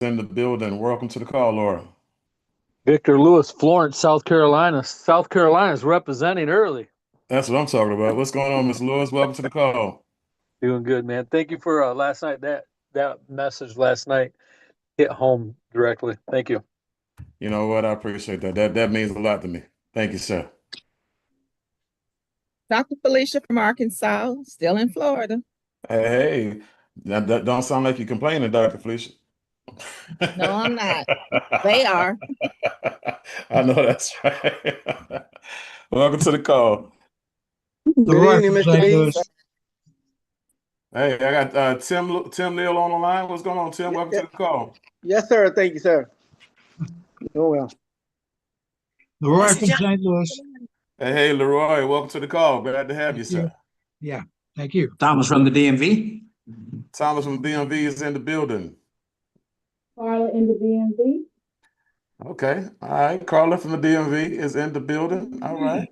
in the building. Welcome to the call, Laura. Victor Lewis, Florence, South Carolina. South Carolina's representing early. That's what I'm talking about. What's going on, Miss Lewis? Welcome to the call. Doing good, man. Thank you for last night. That message last night hit home directly. Thank you. You know what? I appreciate that. That means a lot to me. Thank you, sir. Dr. Felicia from Arkansas, still in Florida. Hey, that don't sound like you're complaining, Dr. Felicia. No, I'm not. They are. I know that's right. Welcome to the call. Good evening, Mr. Bean. Hey, I got Tim Neal on the line. What's going on, Tim? Welcome to the call. Yes, sir. Thank you, sir. Oh, well. Leroy from St. Louis. Hey, Leroy. Welcome to the call. Glad to have you, sir. Yeah, thank you. Thomas from the DMV. Thomas from DMV is in the building. Carla in the DMV. Okay. All right. Carla from the DMV is in the building. All right.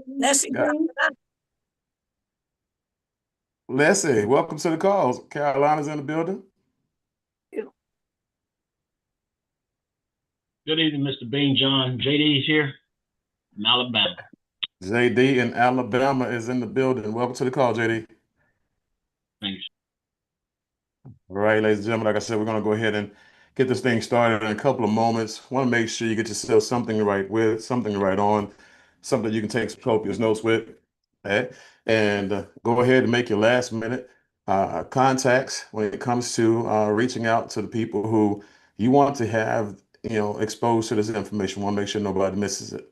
Leslie. Yeah. Leslie, welcome to the calls. Carolina's in the building. Good evening, Mr. Bean John. JD's here from Alabama. JD in Alabama is in the building. Welcome to the call, JD. Thanks. All right, ladies and gentlemen, like I said, we're going to go ahead and get this thing started in a couple of moments. Want to make sure you get yourself something to write with, something to write on, something you can take some copious notes with. Okay? And go ahead and make your last minute contacts when it comes to reaching out to the people who you want to have, exposed to this information. Want to make sure nobody misses it.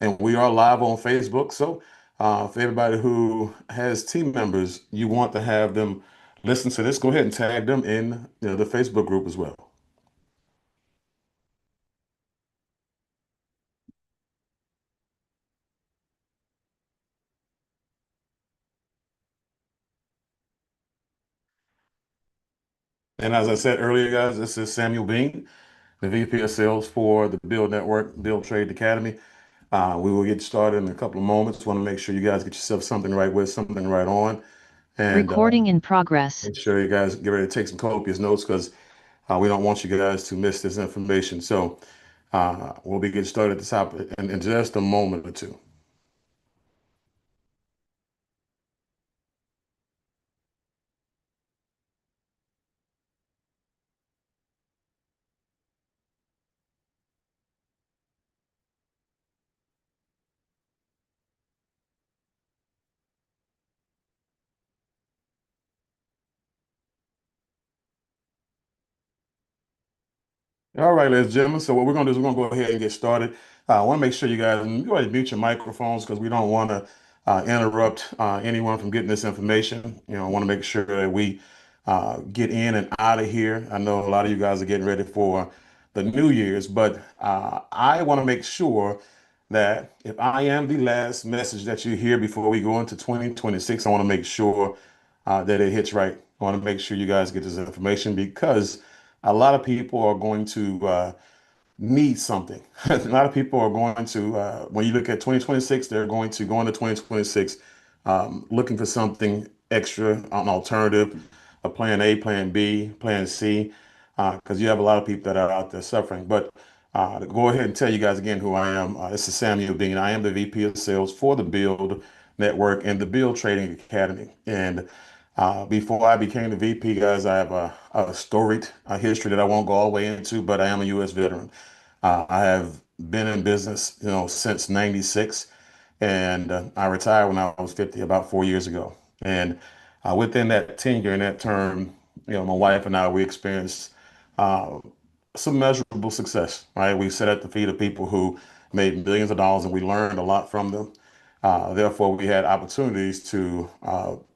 And we are live on Facebook. So for everybody who has team members, you want to have them listen to this, go ahead and tag them in the Facebook group as well. And as I said earlier, guys, this is Samuel Bean, the VP of Sales for the BYLD Network, BYLD Trade Academy. We will get started in a couple of moments. Want to make sure you guys get yourself something to write with, something to write on. And recording in progress. Make sure you guys get ready to take some copious notes because we don't want you guys to miss this information. So we'll be getting started at the top in just a moment or two. All right, ladies and gentlemen. So what we're going to do is we're going to go ahead and get started. I want to make sure you guys go ahead and mute your microphones because we don't want to interrupt anyone from getting this information. I want to make sure that we get in and out of here. I know a lot of you guys are getting ready for the New Year's, but I want to make sure that if I am the last message that you hear before we go into 2026, I want to make sure that it hits right. I want to make sure you guys get this information because a lot of people are going to need something. A lot of people are going to, when you look at 2026, they're going to go into 2026 looking for something extra, an alternative, a plan A, plan B, plan C, because you have a lot of people that are out there suffering. But to go ahead and tell you guys again who I am. This is Samuel Bean. I am the VP of Sales for the BYLD Network and the BYLD Trading Academy. And before I became the VP, guys, I have a storied history that I won't go all the way into, but I am a U.S. veteran. I have been in business, since '96, and I retired when I was 50, about 4 years ago. And within that tenure and that term, my wife and I, we experienced uh, some measurable success, right? We sat at the feet of people who made millions of dollars, and we learned a lot from them. Therefore, we had opportunities to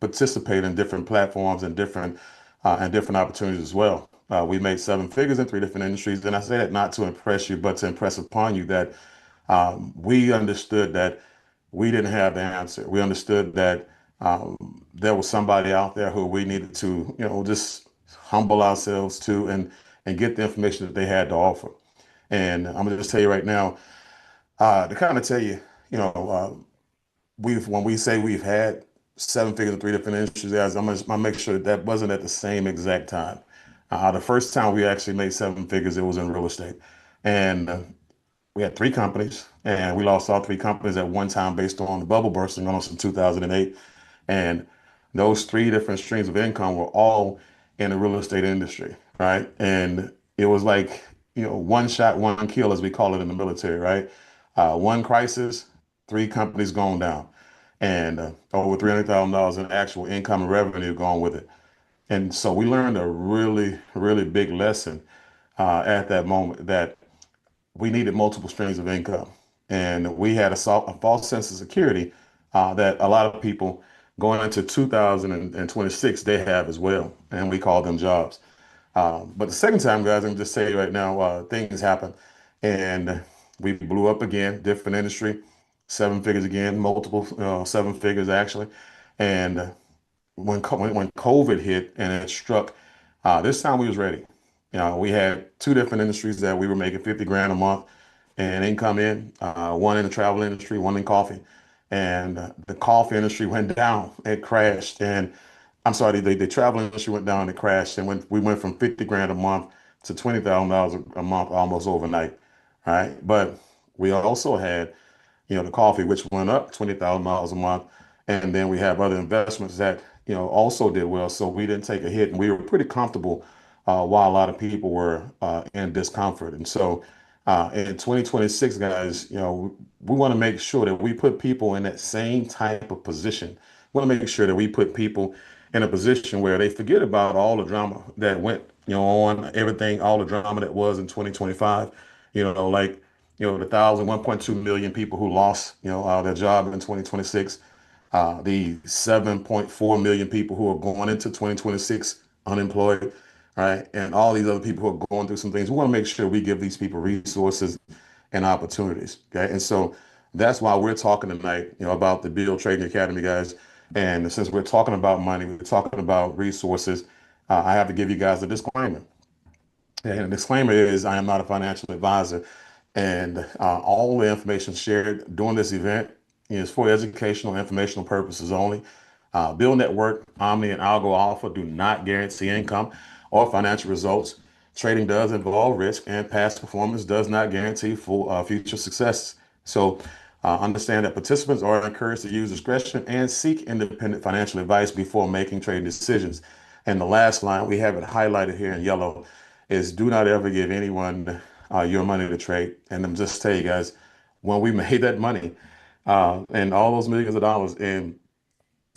participate in different platforms and different opportunities as well. We made seven figures in three different industries, and I say that not to impress you, but to impress upon you that we understood that we didn't have the answer. We understood that there was somebody out there who we needed to, just humble ourselves to and get the information that they had to offer. And I'm gonna just tell you right now, to kind of tell you, you know, we've when we say we've had seven figures in three different industries, guys. I'm make sure that that wasn't at the same exact time. The first time we actually made seven figures, it was in real estate. And we had three companies, and we lost all three companies at one time based on the bubble bursting on us in 2008. And those three different streams of income were all in the real estate industry, right? And it was like, one shot, one kill, as we call it in the military, right? One crisis, three companies gone down, and over $300,000 in actual income and revenue gone with it. And so we learned a really, really big lesson at that moment that we needed multiple streams of income. And we had a false sense of security that a lot of people going into 2026, they have as well. And we call them jobs. But the second time, guys, I'm just saying right now, things happen and we blew up again, different industry, seven figures again, multiple seven figures actually. And when COVID hit and it struck, this time we was ready. We had two different industries that we were making 50 grand a month and income in, one in the travel industry, one in coffee. And the coffee industry went down, it crashed. And I'm sorry, the travel industry went down, it crashed. And we went from 50 grand a month to $20,000 a month almost overnight. Right. But we also had the coffee, which went up $20,000 a month. And then we have other investments that, also did well. So we didn't take a hit and we were pretty comfortable while a lot of people were in discomfort. And so in 2026, guys, we want to make sure that we put people in that same type of position. We want to make sure that we put people in a position where they forget about all the drama that went, on everything, all the drama that was in 2025, like the 1.2 million people who lost, their job in 2026, the 7.4 million people who are going into 2026 unemployed, right? And all these other people who are going through some things. We want to make sure we give these people resources and opportunities, okay? And so that's why we're talking tonight, about the BYLD Trading Academy, guys. And since we're talking about money, we're talking about resources, I have to give you guys a disclaimer. And the disclaimer is I am not a financial advisor, and all the information shared during this event is for educational, informational purposes only. Build Network, Omni, and Algo Alpha do not guarantee income or financial results. Trading does involve risk, and past performance does not guarantee full future success. So understand that participants are encouraged to use discretion and seek independent financial advice before making trading decisions. And the last line, we have it highlighted here in yellow, is do not ever give anyone your money to trade. And I'm just tell you guys, when we made that money and all those millions of dollars in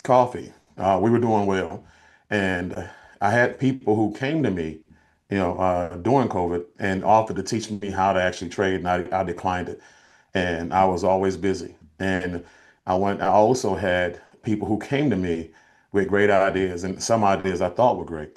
coffee, we were doing well. And I had people who came to me, during COVID and offered to teach me how to actually trade, and I declined it. And I was always busy. And I also had people who came to me with great ideas, and some ideas I thought were great.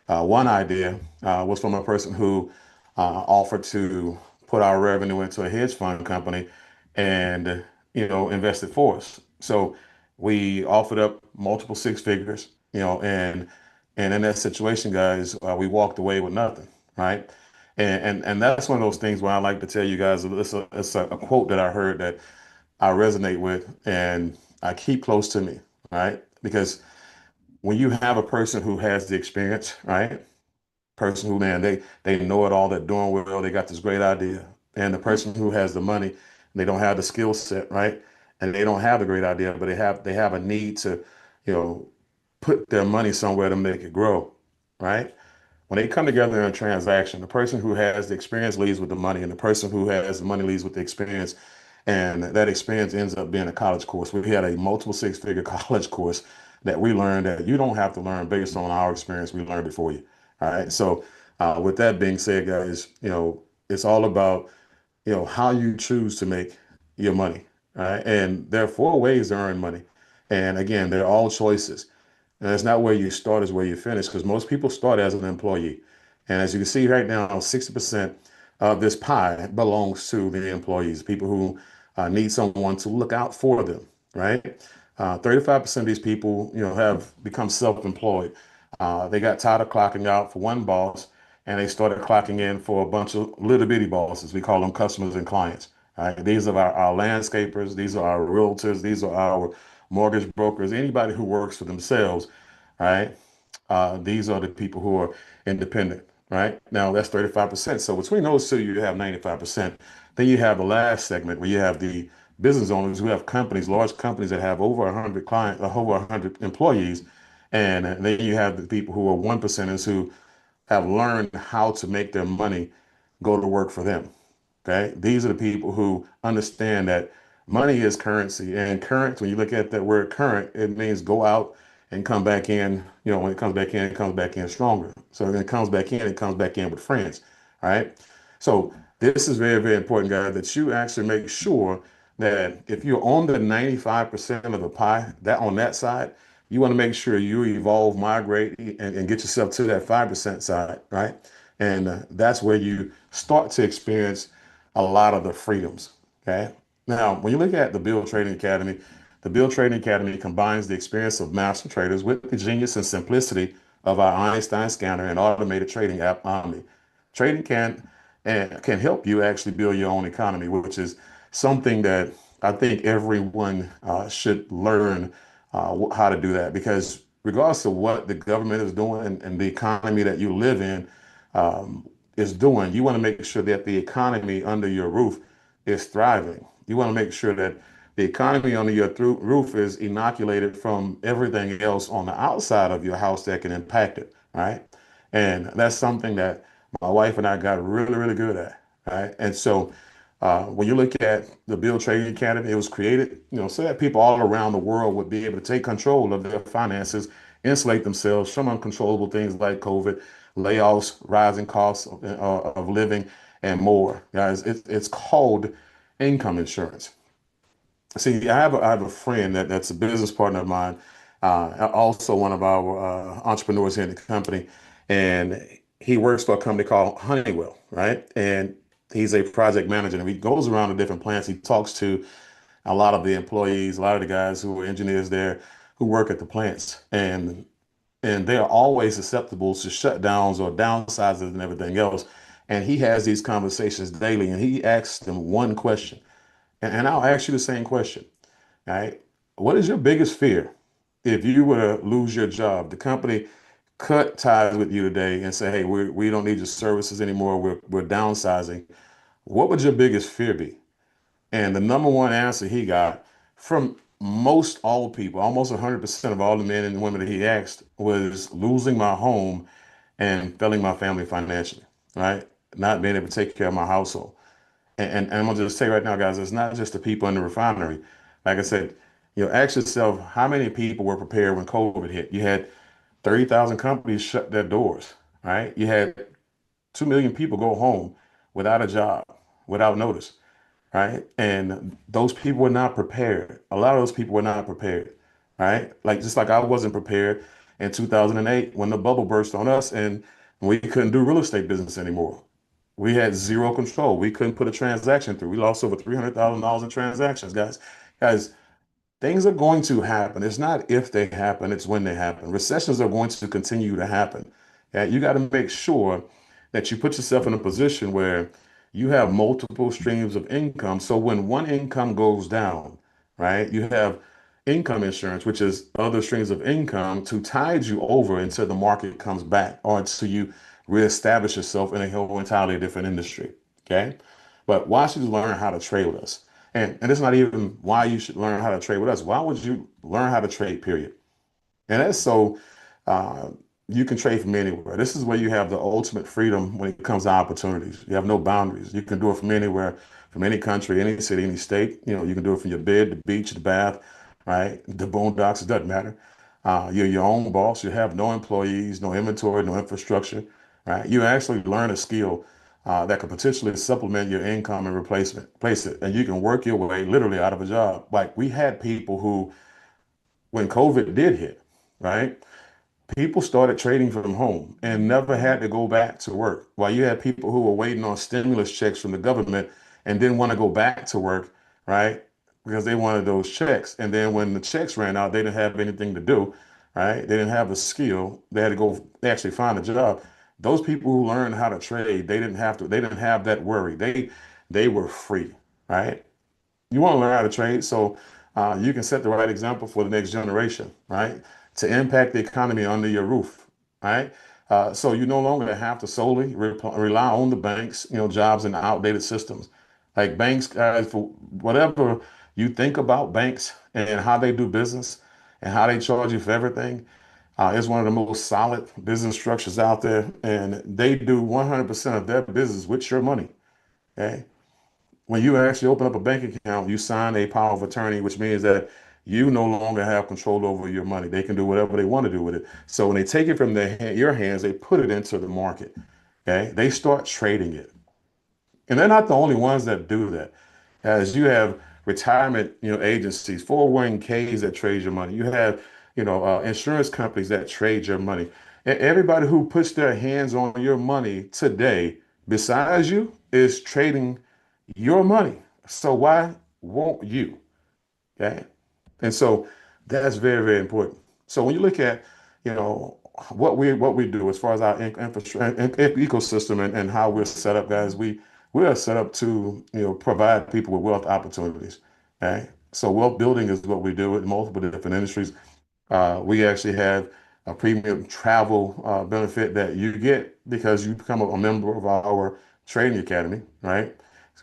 One idea was from a person who offered to put our revenue into a hedge fund company and, invest it for us. So we offered up multiple six figures, and in that situation, guys, we walked away with nothing, right? And that's one of those things where I like to tell you guys, it's a quote that I heard that I resonate with and I keep close to me, right? Because when you have a person who has the experience, right? Person who, man, they know it all, they're doing well, they got this great idea. And the person who has the money, they don't have the skill set, right? And they don't have the great idea, but they have a need to, you know, put their money somewhere to make it grow, right? When they come together in a transaction, the person who has the experience leads with the money, and the person who has the money leads with the experience. And that experience ends up being a college course. We had a multiple six-figure college course that we learned that you don't have to learn based on our experience. We learned it for you. All right. So, with that being said, guys, it's all about, how you choose to make your money. All right. And there are four ways to earn money. And again, they're all choices. And it's not where you start, is where you finish, because most people start as an employee. And as you can see right now, 60% of this pie belongs to the employees, people who need someone to look out for them, right? 35% of these people, have become self-employed. They got tired of clocking out for one boss, and they started clocking in for a bunch of little bitty bosses. We call them customers and clients. Right? These are our landscapers. These are our realtors. These are our mortgage brokers, anybody who works for themselves, right? These are the people who are independent, right? Now that's 35%. So between those two, you have 95%. Then you have the last segment where you have the business owners who have companies, large companies that have over 100 clients, over 100 employees. And then you have the people who are one percenters who have learned how to make their money go to work for them. Okay. These are the people who understand that money is currency. And current, when you look at that word current, it means go out and come back in. You know, when it comes back in, it comes back in stronger. So when it comes back in, it comes back in with friends. All right. So this is very, very important, guys, that you actually make sure that if you're on the 95% of the pie, that on that side, you want to make sure you evolve, migrate, and get yourself to that 5% side, right? And that's where you start to experience a lot of the freedoms. Okay. Now, when you look at the Build Trading Academy, the Build Trading Academy combines the experience of master traders with the genius and simplicity of our Einstein scanner and automated trading app Omni. Trading can help you actually build your own economy, which is something that I think everyone should learn how to do that because regardless of what the government is doing and the economy that you live in, is doing, you want to make sure that the economy under your roof is thriving. You want to make sure that the economy under your roof is inoculated from everything else on the outside of your house that can impact it, right? And that's something that my wife and I got really, really good at, right? And so when you look at the Build Trading Academy, it was created, so that people all around the world would be able to take control of their finances, insulate themselves from uncontrollable things like COVID, layoffs, rising costs of living, and more. Guys, it's called income insurance. See, I have a friend that's a business partner of mine, also one of our entrepreneurs here in the company, and he works for a company called Honeywell, right? And he's a project manager, and he goes around to different plants. He talks to a lot of the employees, a lot of the guys who are engineers there who work at the plants, and they are always susceptible to shutdowns or downsizes and everything else. And he has these conversations daily, and he asks them one question, and I'll ask you the same question. All right. What is your biggest fear if you were to lose your job? The company cut ties with you today and say, hey, we don't need your services anymore. We're downsizing. What would your biggest fear be? And the number one answer he got from most all people, almost 100% of all the men and women that he asked, was losing my home and failing my family financially, right? Not being able to take care of my household. And I'm gonna just say right now, guys, it's not just the people in the refinery. Like I said, ask yourself how many people were prepared when COVID hit. You had 30,000 companies shut their doors, right? You had 2 million people go home without a job, without notice, right? And those people were not prepared. A lot of those people were not prepared, right? Like just like I wasn't prepared in 2008 when the bubble burst on us and we couldn't do real estate business anymore. We had zero control. We couldn't put a transaction through. We lost over $300,000 in transactions, guys. Guys, things are going to happen. It's not if they happen, it's when they happen. Recessions are going to continue to happen. Yeah, you got to make sure that you put yourself in a position where you have multiple streams of income. So when one income goes down, right, you have income insurance, which is other streams of income to tide you over until the market comes back or until you reestablish yourself in a whole entirely different industry. Okay. But why should you learn how to trade with us? And it's not even why you should learn how to trade with us. Why would you learn how to trade, period? And that's so uh, you can trade from anywhere. This is where you have the ultimate freedom when it comes to opportunities. You have no boundaries. You can do it from anywhere, from any country, any city, any state. You can do it from your bed, the beach, the bath, right? The boondocks, it doesn't matter. You're your own boss. You have no employees, no inventory, no infrastructure, right? You actually learn a skill that could potentially supplement your income and replace it. And you can work your way literally out of a job. Like we had people who, when COVID did hit, right? People started trading from home and never had to go back to work. While you had people who were waiting on stimulus checks from the government and didn't want to go back to work, right? Because they wanted those checks. And then when the checks ran out, they didn't have anything to do, right? They didn't have a skill. They had to go actually find a job. Those people who learned how to trade, they didn't have that worry. They were free, right? You want to learn how to trade. So you can set the right example for the next generation, right? To impact the economy under your roof, right? So you no longer have to solely rely on the banks, jobs and outdated systems. Like banks, guys, for whatever you think about banks and how they do business and how they charge you for everything, it's one of the most solid business structures out there, and they do 100% of their business with your money. Okay, when you actually open up a bank account, you sign a power of attorney, which means that you no longer have control over your money. They can do whatever they want to do with it. So when they take it from your hands, they put it into the market. Okay, they start trading it, and they're not the only ones that do that. As you have retirement, agencies, 401ks that trade your money. You have, insurance companies that trade your money. Everybody who puts their hands on your money today, besides you, is trading your money. So why won't you? Okay. And so that's very, very important. So when you look at, you know, what we do as far as our infrastructure ecosystem and how we're set up, guys, we are set up to, provide people with wealth opportunities. Okay. So wealth building is what we do in multiple different industries. We actually have a premium travel benefit that you get because you become a member of our training academy, right?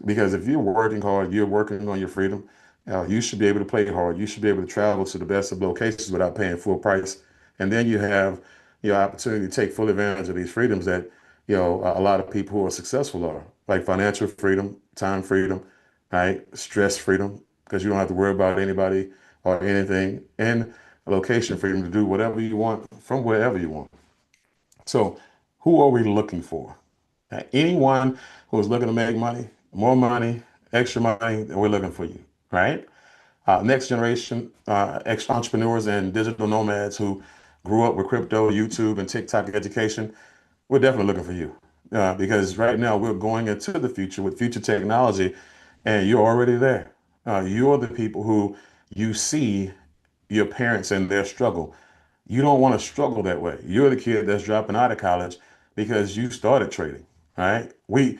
Because if you're working hard, you're working on your freedom. You should be able to play hard. You should be able to travel to the best of locations without paying full price. And then you have your opportunity to take full advantage of these freedoms that, a lot of people who are successful are, like financial freedom, time freedom, right? Stress freedom, because you don't have to worry about anybody or anything, and location freedom to do whatever you want from wherever you want. So, who are we looking for? Anyone who is looking to make money, more money, extra money, then we're looking for you, right? Next generation entrepreneurs and digital nomads who grew up with crypto, YouTube, and TikTok education, we're definitely looking for you. Because right now we're going into the future with future technology, and you're already there. You're the people who you see your parents and their struggle. You don't want to struggle that way. You're the kid that's dropping out of college because you started trading, right? We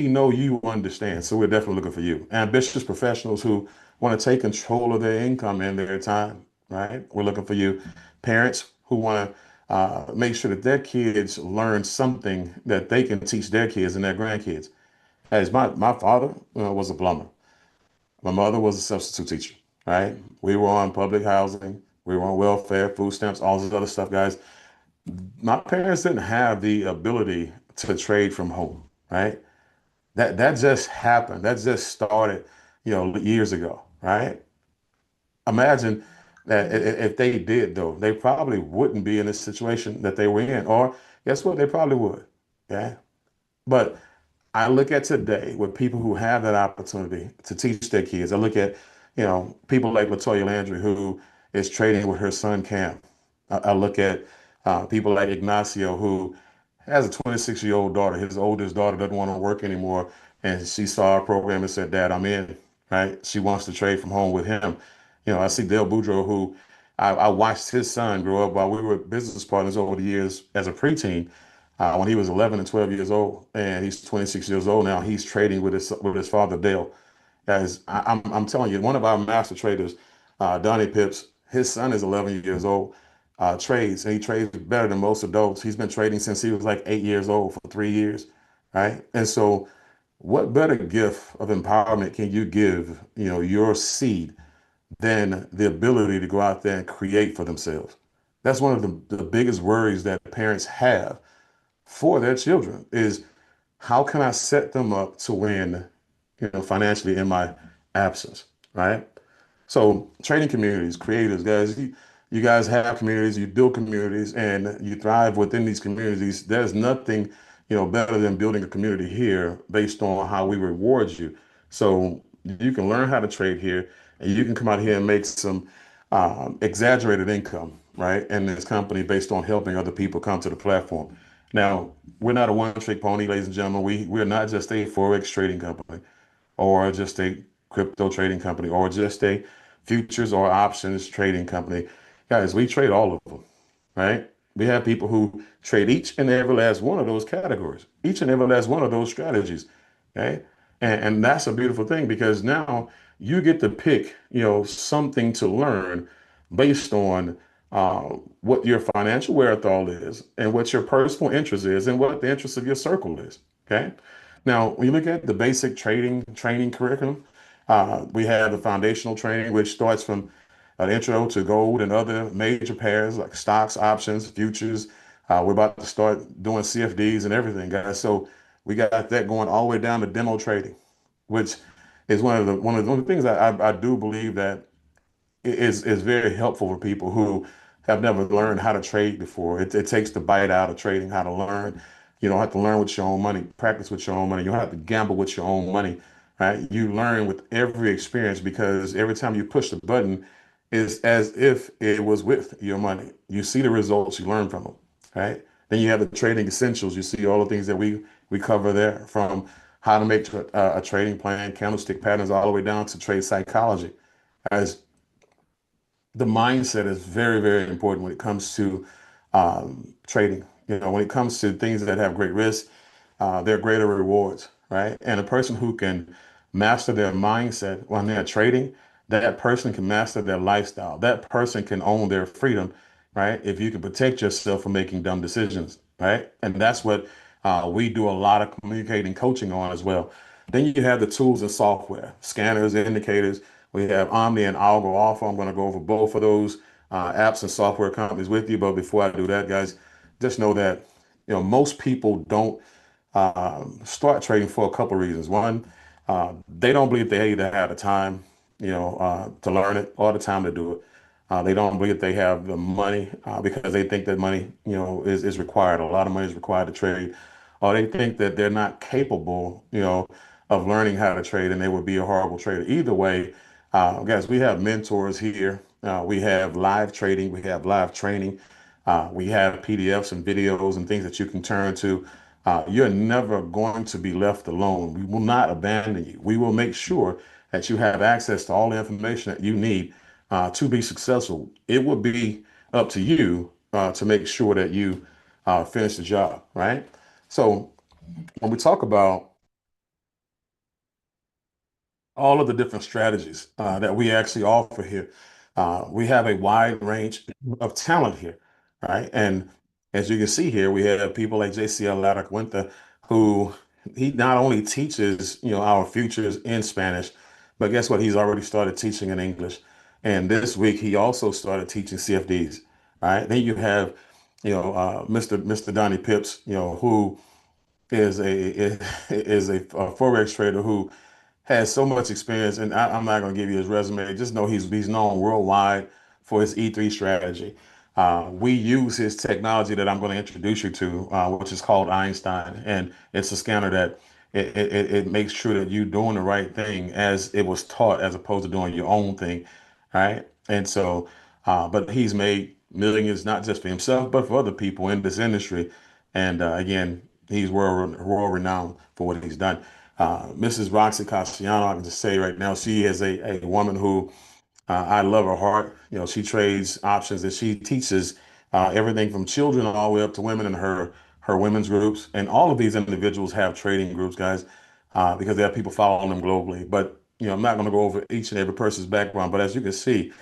know you understand, so we're definitely looking for you. Ambitious professionals who want to take control of their income and their time, right? We're looking for you. Parents who want to make sure that their kids learn something that they can teach their kids and their grandkids. As my father was a plumber. My mother was a substitute teacher, right? We were on public housing, we were on welfare, food stamps, all this other stuff, guys. My parents didn't have the ability to trade from home, right? That just happened. That just started, years ago, right? Imagine that if they did, though, they probably wouldn't be in this situation that they were in. Or guess what? They probably would. Yeah. But I look at today with people who have that opportunity to teach their kids. I look at, people like Latoya Landry, who is trading with her son Cam. I look at people like Ignacio, who has a 26-year-old daughter. His oldest daughter doesn't want to work anymore, and she saw our program and said, "Dad, I'm in." Right? She wants to trade from home with him. I see Dale Boudreaux, who I watched his son grow up while we were business partners over the years as a preteen when he was 11 and 12 years old, and he's 26 years old now. He's trading with his father Dale. Guys, I'm telling you, one of our master traders, Donnie Pips, his son is 11 years old, trades, and he trades better than most adults. He's been trading since he was like 8 years old for 3 years, right? And so, what better gift of empowerment can you give, your seed than the ability to go out there and create for themselves? That's one of the biggest worries that parents have for their children is how can I set them up to win, financially in my absence, right? So trading communities, creators, guys, you guys have communities, you build communities, and you thrive within these communities. There's nothing, better than building a community here based on how we reward you. So you can learn how to trade here, and you can come out here and make some exaggerated income, right? In this company based on helping other people come to the platform. Now, we're not a one-trick pony, ladies and gentlemen. We're not just a forex trading company or just a crypto trading company or just a futures or options trading company. Guys, we trade all of them, right? We have people who trade each and every last one of those categories, each and every last one of those strategies, okay? And that's a beautiful thing because now you get to pick, something to learn based on what your financial wherewithal is and what your personal interest is and what the interest of your circle is. Okay. Now, when you look at the basic trading training curriculum, we have the foundational training, which starts from an intro to gold and other major pairs like stocks, options, futures. We're about to start doing CFDs and everything, guys. So we got that going all the way down to demo trading, which is one of the things I do believe that is very helpful for people who have never learned how to trade before. It takes the bite out of trading, how to learn. You don't have to learn with your own money, practice with your own money. You don't have to gamble with your own money, right? You learn with every experience because every time you push the button, it's as if it was with your money. You see the results, you learn from them, right? Then you have the trading essentials. You see all the things that we cover there, from how to make a trading plan, candlestick patterns, all the way down to trade psychology. As the mindset is very, very important when it comes to trading. When it comes to things that have great risk, they're greater rewards, right? And a person who can master their mindset when they're trading, that person can master their lifestyle. That person can own their freedom, right? If you can protect yourself from making dumb decisions, right? And that's what we do a lot of communicating coaching on as well. Then you have the tools and software, scanners, indicators. We have Omni and Algo Alpha. I'm going to go over both of those apps and software companies with you. But before I do that, guys, just know that most people don't start trading for a couple of reasons. One, they don't believe they either have the time, to learn it or the time to do it. They don't believe they have the money because they think that money, is required. A lot of money is required to trade, or they think that they're not capable, of learning how to trade, and they would be a horrible trader. Either way, guys, we have mentors here. We have live trading. We have live training. We have PDFs and videos and things that you can turn to. You're never going to be left alone. We will not abandon you. We will make sure that you have access to all the information that you need to be successful. It will be up to you to make sure that you finish the job, right? So when we talk about all of the different strategies that we actually offer here. We have a wide range of talent here, right? And as you can see here, we have people like JCL Ladder who he not only teaches, our futures in Spanish, but guess what? He's already started teaching in English. And this week he also started teaching CFDs, right? Then you have, Mr. Donnie Pips, who is a is a forex trader who has so much experience, and I'm not going to give you his resume. Just know he's known worldwide for his E3 strategy. We use his technology that I'm going to introduce you to, which is called Einstein, and it's a scanner that it makes sure that you're doing the right thing as it was taught, as opposed to doing your own thing, right? And so, but he's made millions not just for himself, but for other people in this industry. And again, he's world renowned for what he's done. Mrs. Roxy Castellano, I can just say right now, she is a woman who I love her heart. She trades options and she teaches everything from children all the way up to women in her women's groups. And all of these individuals have trading groups, guys, because they have people following them globally. But I'm not going to go over each and every person's background. But as you can see,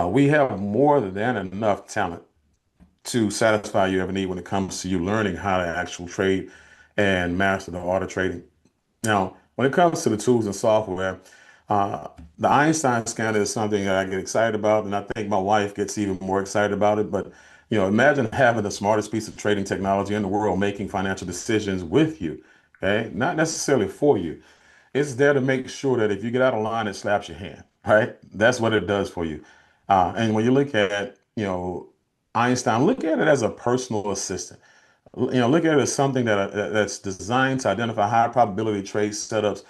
we have more than enough talent to satisfy your every need when it comes to you learning how to actually trade and master the art of trading. Now, when it comes to the tools and software, the Einstein scanner is something that I get excited about, and I think my wife gets even more excited about it. But imagine having the smartest piece of trading technology in the world making financial decisions with you, okay? Not necessarily for you. It's there to make sure that if you get out of line, it slaps your hand, right? That's what it does for you. And when you look at, Einstein, look at it as a personal assistant. Look at it as something that's designed to identify high probability trade setups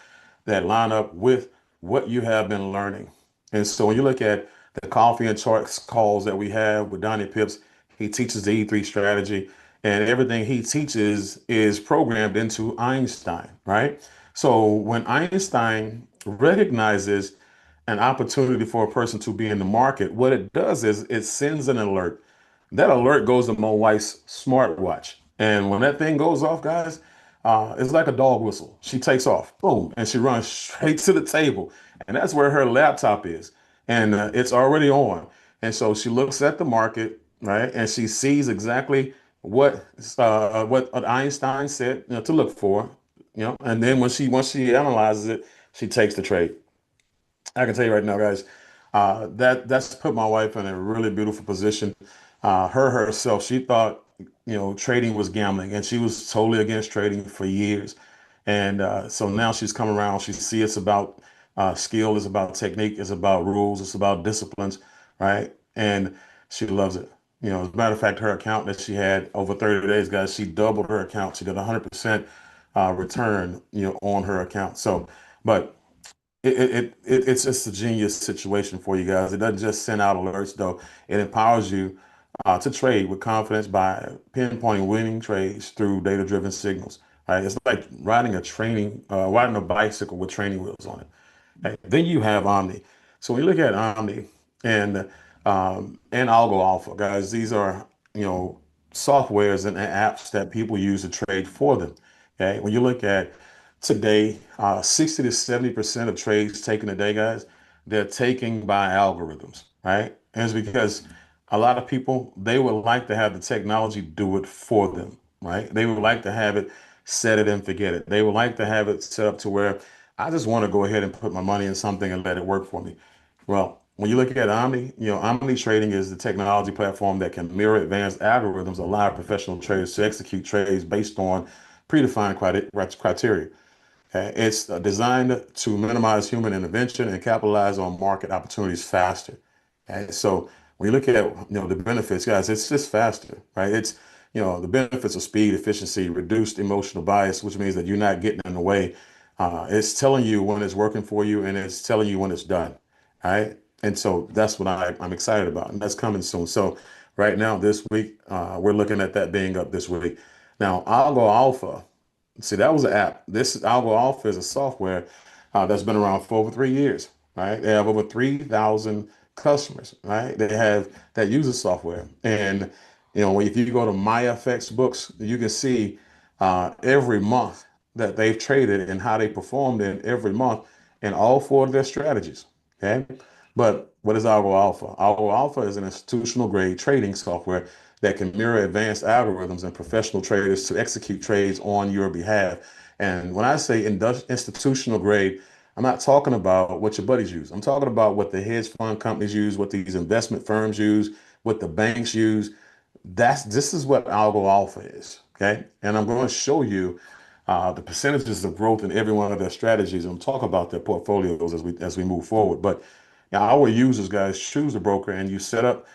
that line up with what you have been learning. And so when you look at the coffee and charts calls that we have with Donnie Pips, he teaches the E3 strategy, and everything he teaches is programmed into Einstein, right? So when Einstein recognizes an opportunity for a person to be in the market, what it does is it sends an alert. That alert goes to my wife's smartwatch. And when that thing goes off, guys, it's like a dog whistle. She takes off, boom, and she runs straight to the table. And that's where her laptop is. And it's already on. And so she looks at the market, right? And she sees exactly what Einstein said, to look for, and then once she analyzes it, she takes the trade. I can tell you right now, guys, that's put my wife in a really beautiful position. Her herself, she thought, trading was gambling, and she was totally against trading for years. And so now she's come around. She sees it's about skill, it's about technique, it's about rules, it's about disciplines, right? And she loves it. As a matter of fact, her account that she had over 30 days, guys, she doubled her account. She got 100% return, on her account. So, but it's just a genius situation for you guys. It doesn't just send out alerts though. It empowers you to trade with confidence by pinpointing winning trades through data-driven signals. Right? It's like riding a bicycle with training wheels on it. Right? Then you have Omni. So when you look at Omni and Algo Alpha, guys, these are softwares and apps that people use to trade for them. Okay, when you look at today, 60 to 70% of trades taken today, guys, they're taken by algorithms, right? And it's because a lot of people, they would like to have the technology do it for them, right? They would like to have it set it and forget it. They would like to have it set up to where I just want to go ahead and put my money in something and let it work for me. Well, when you look at Omni, Omni Trading is the technology platform that can mirror advanced algorithms, allow professional traders to execute trades based on predefined criteria. It's designed to minimize human intervention and capitalize on market opportunities faster. And so when you look at the benefits, guys, it's just faster, right? It's the benefits of speed, efficiency, reduced emotional bias, which means that you're not getting in the way. It's telling you when it's working for you, and it's telling you when it's done, right? And so that's what I'm excited about, and that's coming soon. So right now, this week, we're looking at that being up this week. Now, Algo Alpha. See, that was an app. This Algo Alpha is a software that's been around for over 3 years, right? They have over 3,000 customers, right? They have that use the software. And, if you go to MyFX Books, you can see every month that they've traded and how they performed in every month in all four of their strategies, okay? But what is Algo Alpha? Algo Alpha is an institutional grade trading software that can mirror advanced algorithms and professional traders to execute trades on your behalf. And when I say institutional grade, I'm not talking about what your buddies use. I'm talking about what the hedge fund companies use, what these investment firms use, what the banks use. This is what Algo Alpha is. Okay. And I'm going to show you the percentages of growth in every one of their strategies and talk about their portfolios as we move forward. But our users, guys, choose a broker and you set up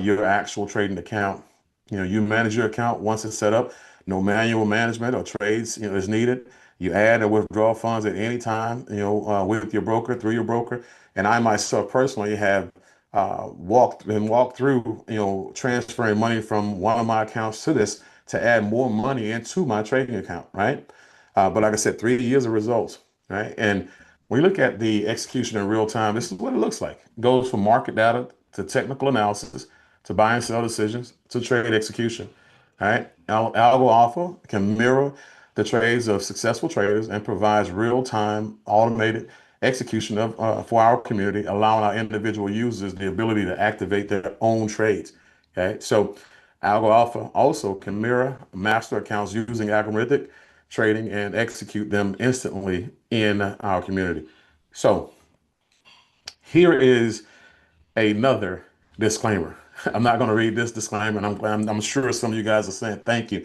your actual trading account. You manage your account once it's set up. No manual management or trades, is needed. You add or withdraw funds at any time, with your broker, through your broker. And I myself personally have walked through, transferring money from one of my accounts to this to add more money into my trading account, right? But like I said, 3 years of results, right? And when you look at the execution in real time, this is what it looks like. It goes from market data to technical analysis to buy and sell decisions to trade execution. All right. Algo Alpha can mirror the trades of successful traders and provides real-time automated execution for our community, allowing our individual users the ability to activate their own trades. Okay. So Algo Alpha also can mirror master accounts using algorithmic trading and execute them instantly in our community. So here is another disclaimer. I'm not going to read this disclaimer, and I'm sure some of you guys are saying thank you.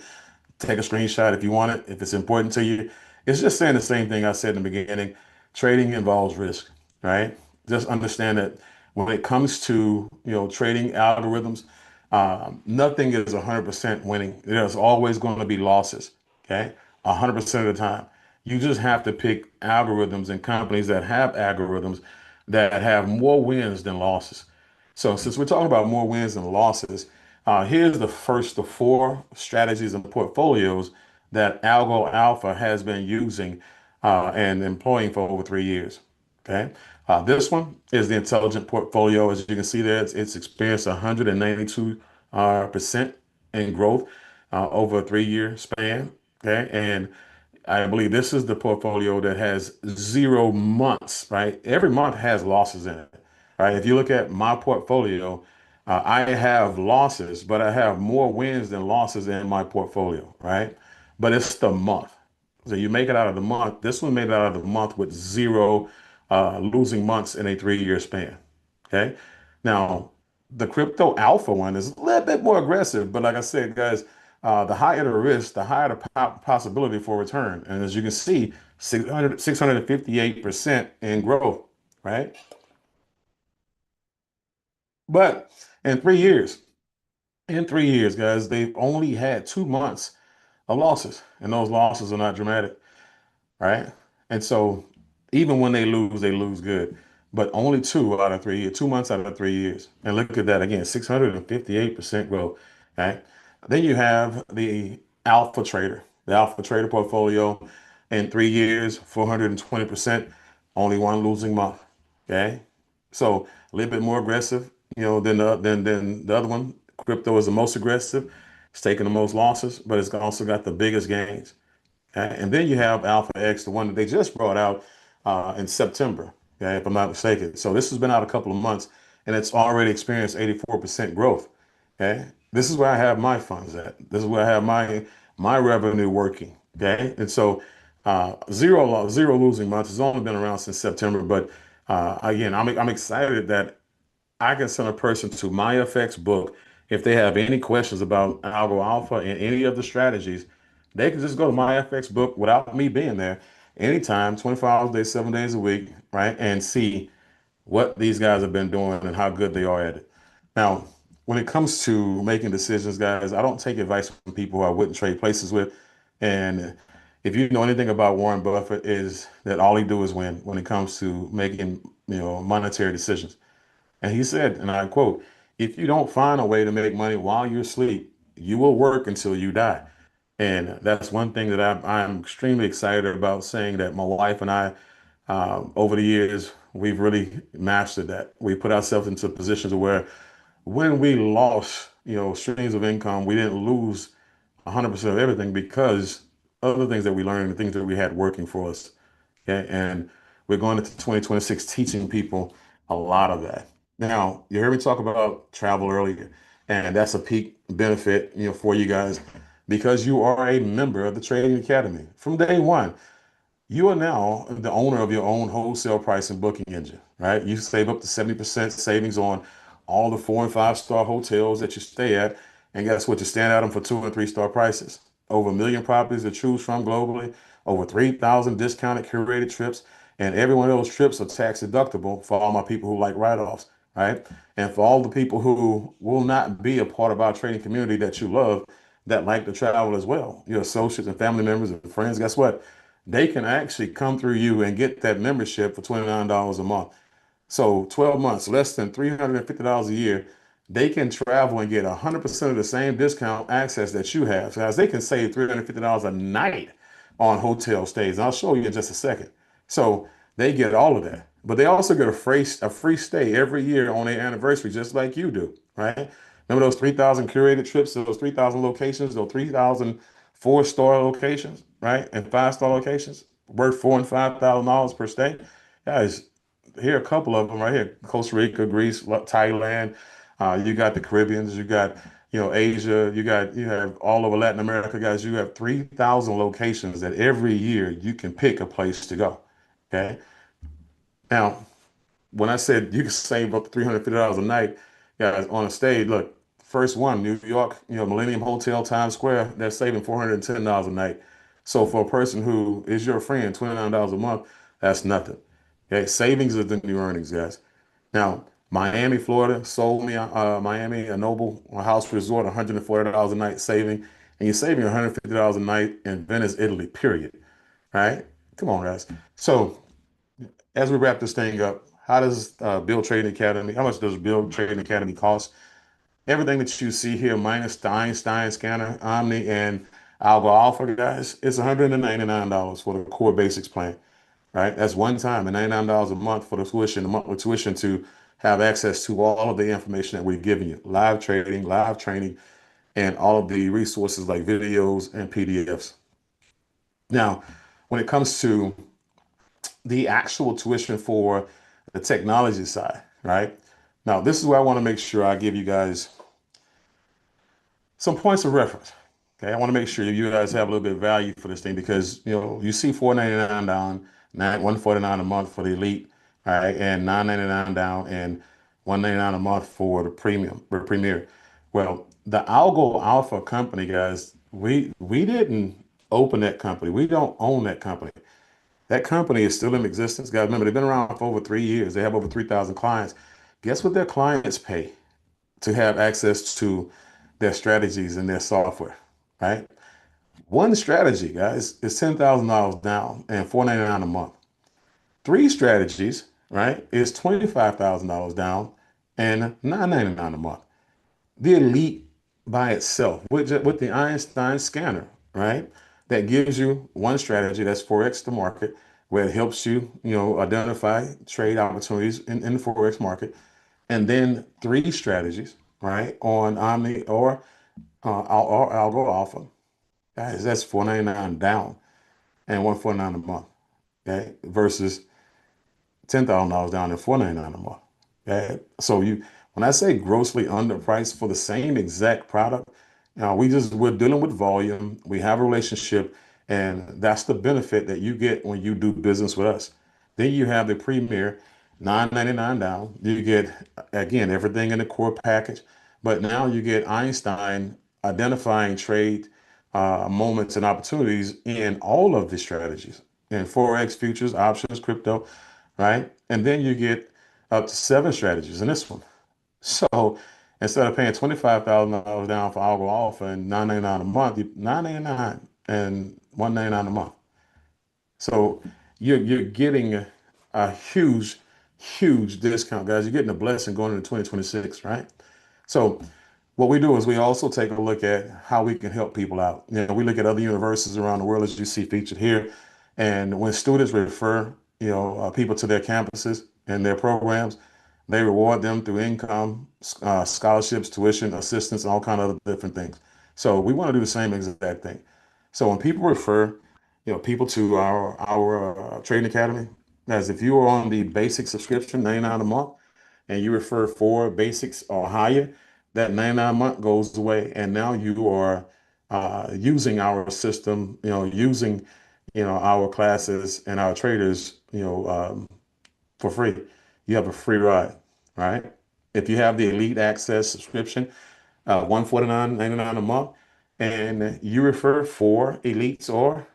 Take a screenshot if you want it, if it's important to you. It's just saying the same thing I said in the beginning. Trading involves risk, right? Just understand that when it comes to trading algorithms, nothing is 100% winning. There's always going to be losses, okay? 100% of the time. You just have to pick algorithms and companies that have algorithms that have more wins than losses. So since we're talking about more wins than losses, here's the first of four strategies and portfolios that Algo Alpha has been using and employing for over 3 years. Okay. This one is the intelligent portfolio. As you can see there, it's experienced 192% in growth over a 3 year span. Okay. And I believe this is the portfolio that has 0 months, right? Every month has losses in it, right? If you look at my portfolio, I have losses, but I have more wins than losses in my portfolio, right? But it's the month. So you make it out of the month. This one made it out of the month with zero losing months in a 3-year span. Okay. Now, the crypto alpha one is a little bit more aggressive, but like I said, guys, the higher the risk, the higher the possibility for return. And as you can see, 658% in growth, right? But in 3 years, guys, they've only had 2 months of losses, and those losses are not dramatic, right? And so even when they lose good, but only 2 out of 3 years, 2 months out of 3 years. And look at that again, 658% growth, right? Then you have the alpha trader portfolio in 3 years, 420%, only one losing month. Okay. So a little bit more aggressive, than the other one. Crypto is the most aggressive. It's taking the most losses, but it's also got the biggest gains. And then you have Alpha X, the one that they just brought out in September, okay, if I'm not mistaken. So this has been out a couple of months and it's already experienced 84% growth. Okay. This is where I have my funds at. This is where I have my revenue working. Okay. And so zero losing months. It's only been around since September. But again, I'm excited that I can send a person to my FX book if they have any questions about Algo Alpha and any of the strategies. They can just go to my FX book without me being there anytime, 24 hours a day, 7 days a week, right? And see what these guys have been doing and how good they are at it. Now, when it comes to making decisions, guys, I don't take advice from people who I wouldn't trade places with. And if you know anything about Warren Buffett, is that all he do is win when it comes to making, monetary decisions. And he said, and I quote, if you don't find a way to make money while you're asleep, you will work until you die. And that's one thing that I'm extremely excited about, saying that my wife and I, over the years, we've really mastered that. We put ourselves into positions where when we lost, streams of income, we didn't lose 100% of everything because of the things that we learned, the things that we had working for us. Okay. And we're going into 2026 teaching people a lot of that. Now, you heard me talk about travel earlier, and that's a peak benefit, for you guys because you are a member of the Trading Academy. From day one, you are now the owner of your own wholesale price and booking engine, right? You save up to 70% savings on all the 4 and 5 star hotels that you stay at. And guess what? You stand at them for 2 and 3 star prices. Over 1 million properties to choose from globally, over 3,000 discounted curated trips. And every one of those trips are tax deductible for all my people who like write-offs, right? And for all the people who will not be a part of our trading community that you love, that like to travel as well, your associates and family members and friends, guess what? They can actually come through you and get that membership for $29 a month. So 12 months, less than $350 a year, they can travel and get 100% of the same discount access that you have. So as they can save $350 a night on hotel stays. I'll show you in just a second. So they get all of that. But they also get a free stay every year on their anniversary, just like you do, right? Remember those 3,000 curated trips, those 3,000 locations, those 3,000 4 star locations, right? And 5 star locations worth $4,000 and $5,000 per stay. Guys, here are a couple of them right here: Costa Rica, Greece, Thailand. You got the Caribbeans, you got Asia, you have all over Latin America, guys. You have 3,000 locations that every year you can pick a place to go. Okay. Now, when I said you can save up to $350 a night, guys, on a stay, look, first one, New York, Millennium Hotel, Times Square, they're saving $410 a night. So for a person who is your friend, $29 a month, that's nothing. Okay, savings is the new earnings, guys. Now, Miami, Florida, sold me Miami, a Noble House Resort, $140 a night saving, and you're saving $150 a night in Venice, Italy, period. Right? Come on, guys. So as we wrap this thing up, how does Build Trading Academy, how much does Build Trading Academy cost? Everything that you see here, minus the Einstein scanner, Omni, and Algo Alpha, guys, it's $199 for the core basics plan, right? That's one time, and $99 a month for the monthly tuition to have access to all of the information that we've given you, live trading, live training, and all of the resources like videos and PDFs. Now, when it comes to the actual tuition for the technology side, right? Now, this is where I want to make sure I give you guys some points of reference. Okay, I want to make sure you guys have a little bit of value for this thing because you see 499 down, 149 a month for the elite, all right, and 999 down and 199 a month for the premium or premier. Well, the Algo Alpha company, guys, we didn't open that company. We don't own that company. That company is still in existence, guys. Remember, they've been around for over 3 years. They have over 3,000 clients. Guess what their clients pay to have access to their strategies and their software, right? One strategy, guys, is $10,000 down and $499 a month. Three strategies, right, is $25,000 down and $999 a month. The elite by itself, with the Einstein scanner, right, that gives you one strategy that's Forex the market, where it helps you, identify trade opportunities in the Forex market, and then three strategies, right, on Omni or Algo Alpha. Guys, that's 499 down and 149 a month, okay, versus $10,000 down and 499 a month. Okay, so when I say grossly underpriced for the same exact product, we're dealing with volume. We have a relationship, and that's the benefit that you get when you do business with us. Then you have the premier, 999 down. You get again everything in the core package, but now you get Einstein identifying trade moments and opportunities in all of the strategies in forex, futures, options, crypto, right? And then you get up to seven strategies in this one. So instead of paying $25,000 down for Algo Alpha and 999 a month, you 999 and 199 a month. So you're getting a huge, huge discount, guys. You're getting a blessing going into 2026, right? So what we do is we also take a look at how we can help people out. We look at other universities around the world, as you see featured here, and when students refer, people to their campuses and their programs, they reward them through income, scholarships, tuition, assistance, and all kind of other different things. So we want to do the same exact thing. So when people refer, people to our trading academy, as if you are on the basic subscription, 99 a month, and you refer four basics or higher, that 99 month goes away, and now you are using our system, using our classes and our traders, for free. You have a free ride, right? If you have the Elite Access subscription, 149.99 a month, and you refer four elites or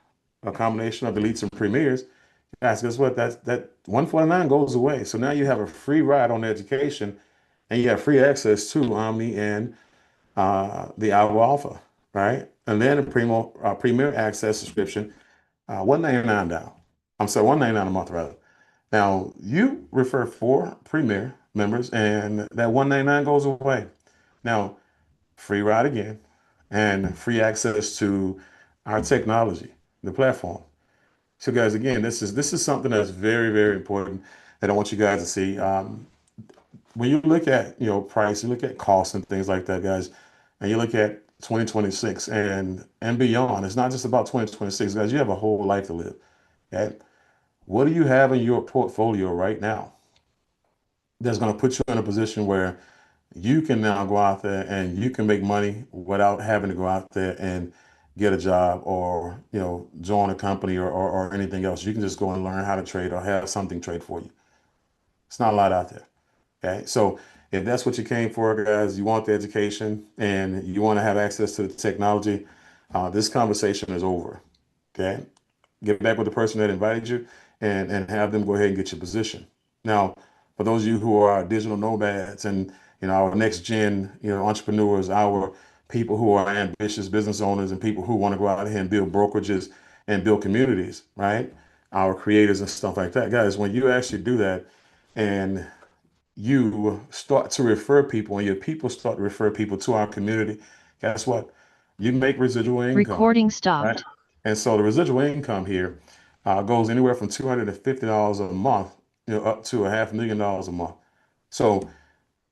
a combination of elites and premiers, guys, guess what? That 149 goes away. So now you have a free ride on education, and you have free access to Omni and the Algo Alpha, right? And then a Premier Access subscription, 199 down. I'm sorry, 199 a month rather. Now you refer four Premier members, and that 199 goes away. Now free ride again, and free access to our technology, the platform. So guys, again, this is something that's very, very important that I want you guys to see. When you look at price, you look at costs and things like that, guys, and you look at 2026 and beyond. It's not just about 2026, guys. You have a whole life to live. Okay, what do you have in your portfolio right now that's going to put you in a position where you can now go out there and you can make money without having to go out there and get a job or join a company or anything else. You can just go and learn how to trade or have something trade for you. It's not a lot out there. Okay, so if that's what you came for, guys, you want the education and you want to have access to the technology, this conversation is over. Okay, get back with the person that invited you and have them go ahead and get your position. Now, for those of you who are digital nomads and our next gen entrepreneurs, our people who are ambitious business owners and people who want to go out here and build brokerages and build communities, right? Our creators and stuff like that, guys. When you actually do that and you start to refer people and your people start to refer people to our community, guess what? You make residual income. Recording Right? stopped. And so the residual income here goes anywhere from $250 a month, up to $500,000 a month. So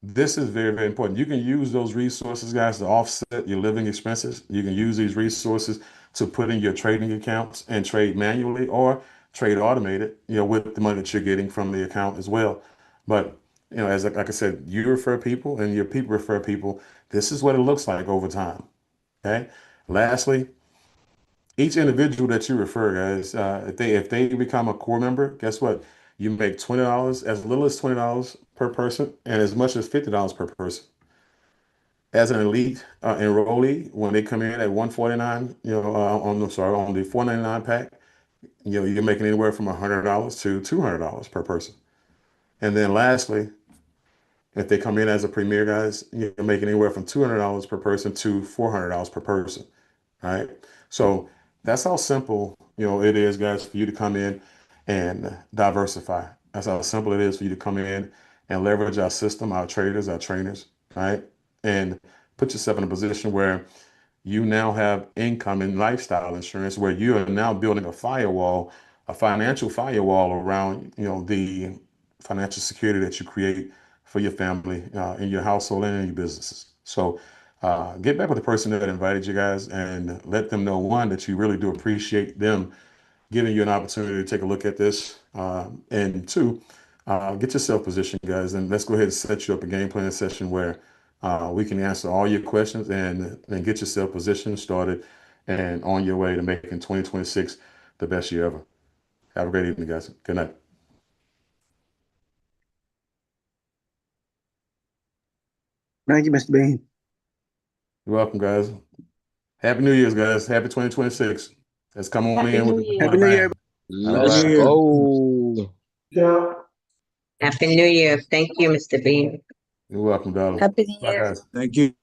this is very, very important. You can use those resources, guys, to offset your living expenses. You can use these resources to put in your trading accounts and trade manually or trade automated, with the money that you're getting from the account as well. But, as like I said, you refer people and your people refer people. This is what it looks like over time. Okay. Lastly, each individual that you refer, guys, if they become a core member, guess what? You make $20, as little as $20 per person, and as much as $50 per person. As an elite enrollee, when they come in at 149, on the 499 pack, you're making anywhere from $100 to $200 per person. And then lastly, if they come in as a premier, guys, you're making anywhere from $200 per person to $400 per person. All right. So that's how simple, it is, guys, for you to come in and diversify. That's how simple it is for you to come in and leverage our system, our traders, our trainers, right? And put yourself in a position where you now have income and lifestyle insurance, where you are now building a firewall, a financial firewall around, the financial security that you create for your family, in your household and in your businesses. So get back with the person that invited you guys and let them know, one, that you really do appreciate them giving you an opportunity to take a look at this. And two, get yourself positioned, guys, and let's go ahead and set you up a game plan session where we can answer all your questions and get yourself positioned, started, and on your way to making 2026 the best year ever. Have a great evening, guys. Good night. Thank you, Mr. Bean. You're welcome, guys. Happy New Year's, guys. Happy 2026. Let's come on Happy in with New the Year. Happy New Year. Let's right. go. Happy New Year. Thank you, Mr. Bean. You're welcome, darling. Happy New Bye, Year. guys. Thank you.